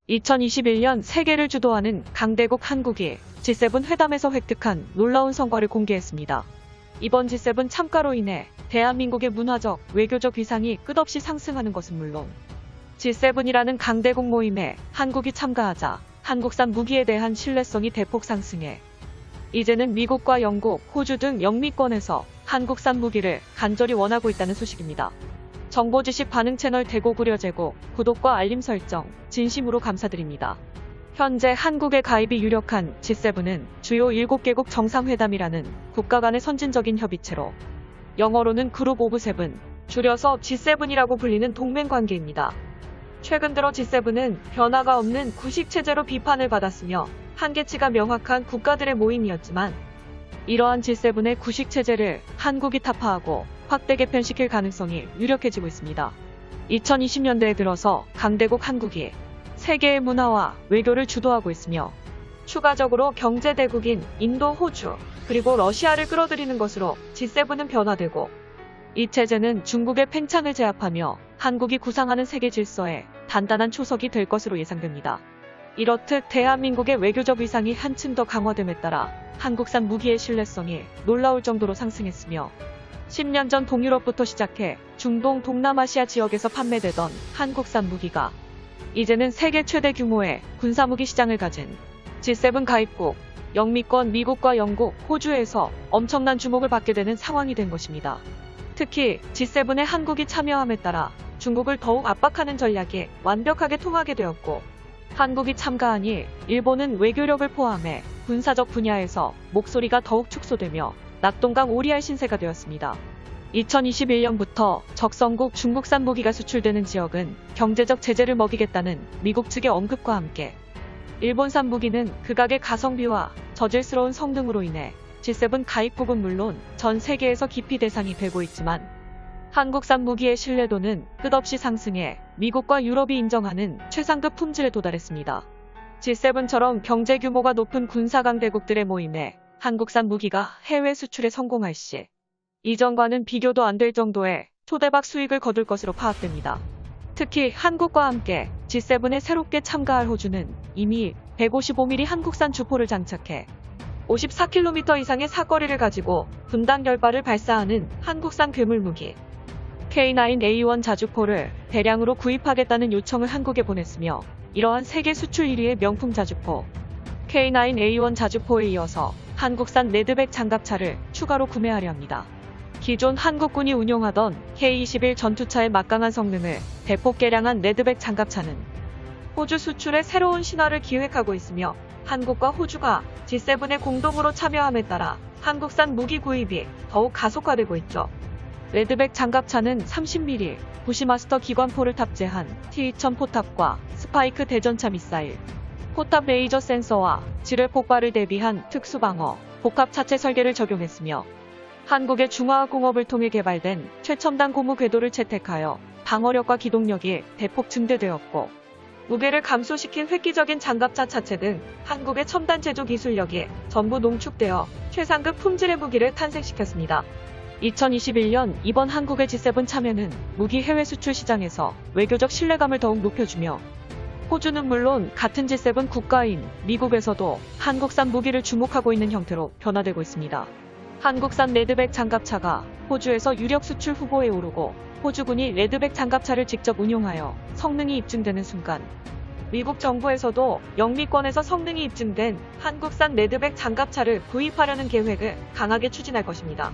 2021년 세계를 주도하는 강대국 한국이 G7 회담에서 획득한 놀라운 성과를 공개했습니다. 이번 G7 참가로 인해 대한민국의 문화적, 외교적 위상이 끝없이 상승하는 것은 물론 G7이라는 강대국 모임에 한국이 참가하자 한국산 무기에 대한 신뢰성이 대폭 상승해 이제는 미국과 영국, 호주 등 영미권에서 한국산 무기를 간절히 원하고 있다는 소식입니다. 정보 지식 반응 채널 대고구려 제공, 구독과 알림 설정, 진심으로 감사드립니다. 현재 한국의 가입이 유력한 G7은 주요 7개국 정상회담이라는 국가 간의 선진적인 협의체로 영어로는 그룹 오브 세븐, 줄여서 G7이라고 불리는 동맹관계입니다. 최근 들어 G7은 변화가 없는 구식체제로 비판을 받았으며 한계치가 명확한 국가들의 모임이었지만 이러한 G7의 구식체제를 한국이 타파하고 확대 개편시킬 가능성이 유력해지고 있습니다. 2020년대에 들어서 강대국 한국이 세계의 문화와 외교를 주도하고 있으며 추가적으로 경제대국인 인도, 호주, 그리고 러시아를 끌어들이는 것으로 G7은 변화되고 이 체제는 중국의 팽창을 제압하며 한국이 구상하는 세계 질서에 단단한 초석이 될 것으로 예상됩니다. 이렇듯 대한민국의 외교적 위상이 한층 더 강화됨에 따라 한국산 무기의 신뢰성이 놀라울 정도로 상승했으며 10년 전 동유럽부터 시작해 중동, 동남아시아 지역에서 판매되던 한국산 무기가 이제는 세계 최대 규모의 군사무기 시장을 가진 G7 가입국, 영미권 미국과 영국, 호주에서 엄청난 주목을 받게 되는 상황이 된 것입니다. 특히 G7에 한국이 참여함에 따라 중국을 더욱 압박하는 전략이 완벽하게 통하게 되었고 한국이 참가하니 일본은 외교력을 포함해 군사적 분야에서 목소리가 더욱 축소되며 낙동강 오리알 신세가 되었습니다. 2021년부터 적성국 중국산 무기가 수출되는 지역은 경제적 제재를 먹이겠다는 미국 측의 언급과 함께 일본산 무기는 극악의 가성비와 저질스러운 성능으로 인해 G7 가입국은 물론 전 세계에서 기피 대상이 되고 있지만 한국산 무기의 신뢰도는 끝없이 상승해 미국과 유럽이 인정하는 최상급 품질에 도달했습니다. G7처럼 경제 규모가 높은 군사강대국들의 모임에 한국산 무기가 해외 수출에 성공할 시 이전과는 비교도 안 될 정도의 초대박 수익을 거둘 것으로 파악됩니다. 특히 한국과 함께 G7에 새롭게 참가할 호주는 이미 155mm 한국산 주포를 장착해 54km 이상의 사거리를 가지고 분당 결발을 발사하는 한국산 괴물무기 K9A1 자주포를 대량으로 구입하겠다는 요청을 한국에 보냈으며 이러한 세계 수출 1위의 명품 자주포 K9A1 자주포에 이어서 한국산 레드백 장갑차를 추가로 구매하려 합니다. 기존 한국군이 운용하던 K21 전투차의 막강한 성능을 대폭 개량한 레드백 장갑차는 호주 수출의 새로운 신화를 기획하고 있으며 한국과 호주가 G7에 공동으로 참여함에 따라 한국산 무기 구입이 더욱 가속화되고 있죠. 레드백 장갑차는 30mm 부시마스터 기관포를 탑재한 T-2000 포탑과 스파이크 대전차 미사일, 포탑 레이저 센서와 지뢰 폭발을 대비한 특수방어, 복합 차체 설계를 적용했으며 한국의 중화학공업을 통해 개발된 최첨단 고무 궤도를 채택하여 방어력과 기동력이 대폭 증대되었고 무게를 감소시킨 획기적인 장갑차 차체 등 한국의 첨단 제조 기술력이 전부 농축되어 최상급 품질의 무기를 탄생시켰습니다. 2021년 이번 한국의 G7 참여는 무기 해외 수출 시장에서 외교적 신뢰감을 더욱 높여주며 호주는 물론 같은 G7 국가인 미국에서도 한국산 무기를 주목하고 있는 형태로 변화되고 있습니다. 한국산 레드백 장갑차가 호주에서 유력 수출 후보에 오르고 호주군이 레드백 장갑차를 직접 운용하여 성능이 입증되는 순간 미국 정부에서도 영미권에서 성능이 입증된 한국산 레드백 장갑차를 구입하려는 계획을 강하게 추진할 것입니다.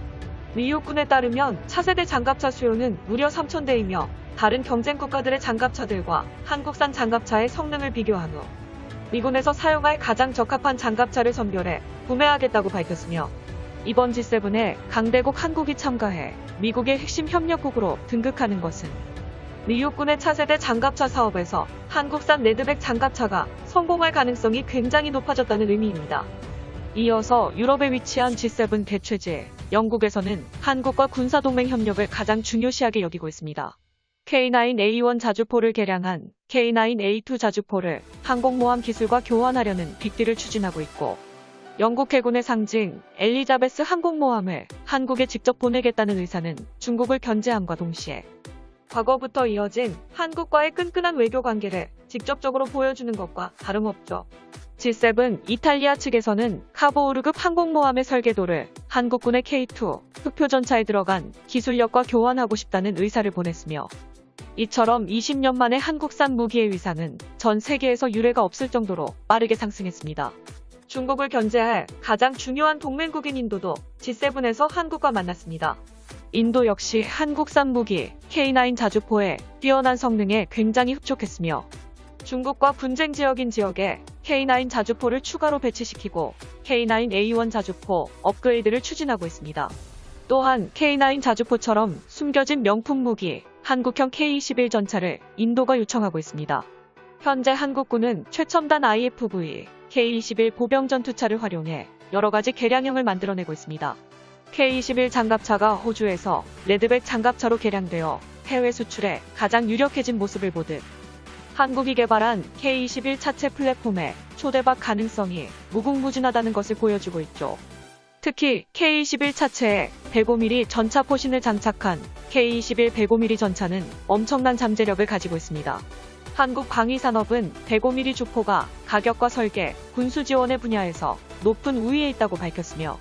미 육군에 따르면 차세대 장갑차 수요는 무려 3,000대이며 다른 경쟁 국가들의 장갑차들과 한국산 장갑차의 성능을 비교한 후 미군에서 사용할 가장 적합한 장갑차를 선별해 구매하겠다고 밝혔으며 이번 G7에 강대국 한국이 참가해 미국의 핵심 협력국으로 등극하는 것은 미 육군의 차세대 장갑차 사업에서 한국산 레드백 장갑차가 성공할 가능성이 굉장히 높아졌다는 의미입니다. 이어서 유럽에 위치한 G7 대최지 영국에서는 한국과 군사동맹 협력을 가장 중요시하게 여기고 있습니다. K9A1 자주포를 개량한 K9A2 자주포를 항공모함 기술과 교환하려는 빅딜을 추진하고 있고 영국 해군의 상징 엘리자베스 항공모함을 한국에 직접 보내겠다는 의사는 중국을 견제함과 동시에 과거부터 이어진 한국과의 끈끈한 외교 관계를 직접적으로 보여주는 것과 다름없죠. G7 이탈리아 측에서는 카보우르급 항공모함의 설계도를 한국군의 K2 흑표전차에 들어간 기술력과 교환하고 싶다는 의사를 보냈으며, 이처럼 20년 만에 한국산 무기의 위상은 전 세계에서 유례가 없을 정도로 빠르게 상승했습니다. 중국을 견제할 가장 중요한 동맹국인 인도도 G7에서 한국과 만났습니다. 인도 역시 한국산 무기 K9 자주포의 뛰어난 성능에 굉장히 흡족했으며, 중국과 분쟁 지역인 지역에 K9 자주포를 추가로 배치시키고 K9A1 자주포 업그레이드를 추진하고 있습니다. 또한 K9 자주포처럼 숨겨진 명품 무기 한국형 K21 전차를 인도가 요청하고 있습니다. 현재 한국군은 최첨단 IFV K21 보병 전투차를 활용해 여러가지 개량형을 만들어내고 있습니다. K21 장갑차가 호주에서 레드백 장갑차로 개량되어 해외 수출에 가장 유력해진 모습을 보듯, 한국이 개발한 K21 차체 플랫폼의 초대박 가능성이 무궁무진하다는 것을 보여주고 있죠. 특히 K21 차체에 105mm 전차 포신을 장착한 K21 105mm 전차는 엄청난 잠재력을 가지고 있습니다. 한국 방위산업은 105mm 주포가 가격과 설계, 군수 지원의 분야에서 높은 우위에 있다고 밝혔으며,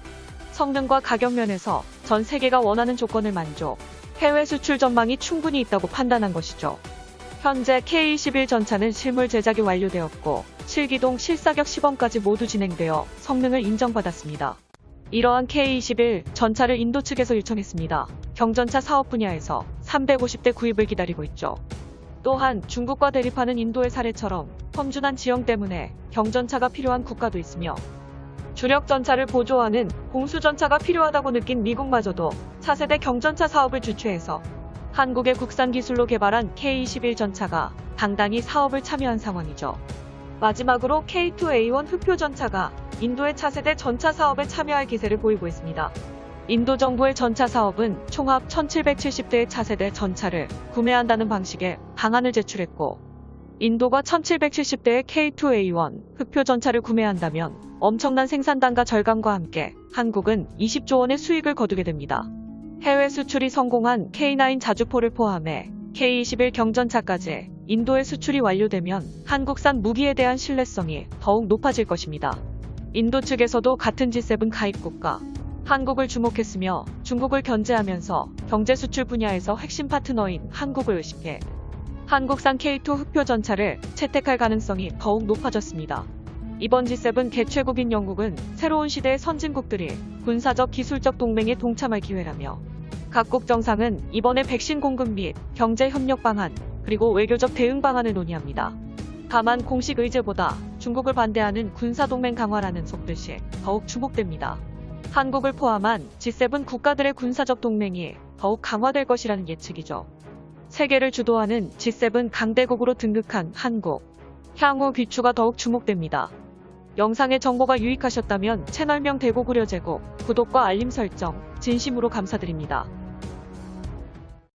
성능과 가격 면에서 전 세계가 원하는 조건을 만족, 해외 수출 전망이 충분히 있다고 판단한 것이죠. 현재 K21 전차는 실물 제작이 완료되었고 실기동 실사격 시범까지 모두 진행되어 성능을 인정받았습니다. 이러한 K21 전차를 인도 측에서 요청했습니다. 경전차 사업 분야에서 350대 구입을 기다리고 있죠. 또한 중국과 대립하는 인도의 사례처럼 험준한 지형 때문에 경전차가 필요한 국가도 있으며, 주력 전차를 보조하는 공수전차가 필요하다고 느낀 미국마저도 차세대 경전차 사업을 주최해서 한국의 국산 기술로 개발한 K21 전차가 당당히 사업을 참여한 상황이죠. 마지막으로 K2A1 흑표 전차가 인도의 차세대 전차 사업에 참여할 기세를 보이고 있습니다. 인도 정부의 전차 사업은 총합 1770대의 차세대 전차를 구매한다는 방식의 방안을 제출했고, 인도가 1770대의 K2A1 흑표 전차를 구매한다면 엄청난 생산단가 절감과 함께 한국은 20조 원의 수익을 거두게 됩니다. 해외 수출이 성공한 K9 자주포를 포함해 K21 경전차까지 인도의 수출이 완료되면 한국산 무기에 대한 신뢰성이 더욱 높아질 것입니다. 인도 측에서도 같은 G7 가입국가 한국을 주목했으며, 중국을 견제하면서 경제 수출 분야에서 핵심 파트너인 한국을 의식해 한국산 K2 흑표 전차를 채택할 가능성이 더욱 높아졌습니다. 이번 G7 개최국인 영국은 새로운 시대의 선진국들이 군사적 기술적 동맹에 동참할 기회라며, 각국 정상은 이번에 백신 공급 및 경제 협력 방안, 그리고 외교적 대응 방안을 논의합니다. 다만 공식 의제보다 중국을 반대하는 군사동맹 강화라는 속뜻이 더욱 주목됩니다. 한국을 포함한 G7 국가들의 군사적 동맹이 더욱 강화될 것이라는 예측이죠. 세계를 주도하는 G7 강대국으로 등극한 한국. 향후 귀추가 더욱 주목됩니다. 영상의 정보가 유익하셨다면 채널명 대고구려제국 구독과 알림 설정 진심으로 감사드립니다.